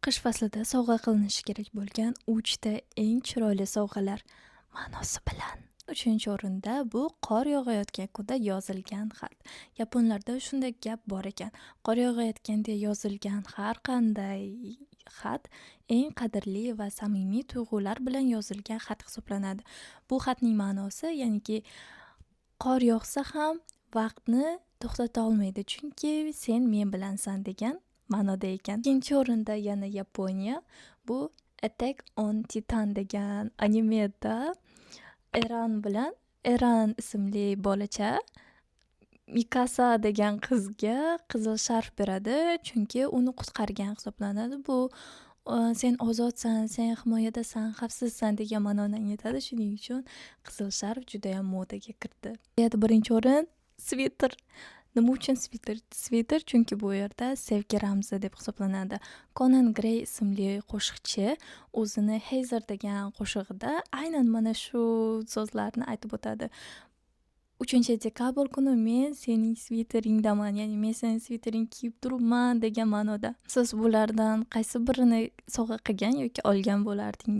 Qish faslida sovg'a qilinishi kerak bo'lgan 3 ta eng chiroyli sovg'alar ma'nosi bilan. 3-o'rinda bu qor yog'ayotgan kunda yozilgan xat. Yaponlarda shunday gap bor ekan. Qor yog'ayotganda yozilgan har qanday xat eng qadrli va samimiy tuyg'ular bilan yozilgan xat hisoblanadi. Bu xatning ma'nosi, ya'niki qor yog'sa ham vaqtni to'xtata olmaydi, chunki sen men bilansan degan ma'noda ekan. Ikkinchi o'rinda yana Yaponiya. Bu Attack on Titan degan animeda Eran ismli bolacha Mikasa degan qizga qizil sharf beradi, chunki uni qutqargan hisoblanadi. Bu sen ozodsan, sen himoyadasan, xavfsizsan degan ma'noni anglatadi. Shuning uchun qizil sharf juda ham modaga kirdi. Birinchi o'rin sviter. Nima uchun sviter? Sviter chunki bu yerda sevgi ramzi deb hisoblanadi. Conan Gray ismli qo'shiqchi o'zini Hazer degan qo'shig'ida aynan mana shu so'zlarni aytib o'tadi. 3-dekabr kuni men sening sviteringdaman, ya'ni men sening svitering kiyib turibman degan ma'noda. Siz bulardan qaysi birini sovg'a qilgan yoki olgan bo'lardingiz?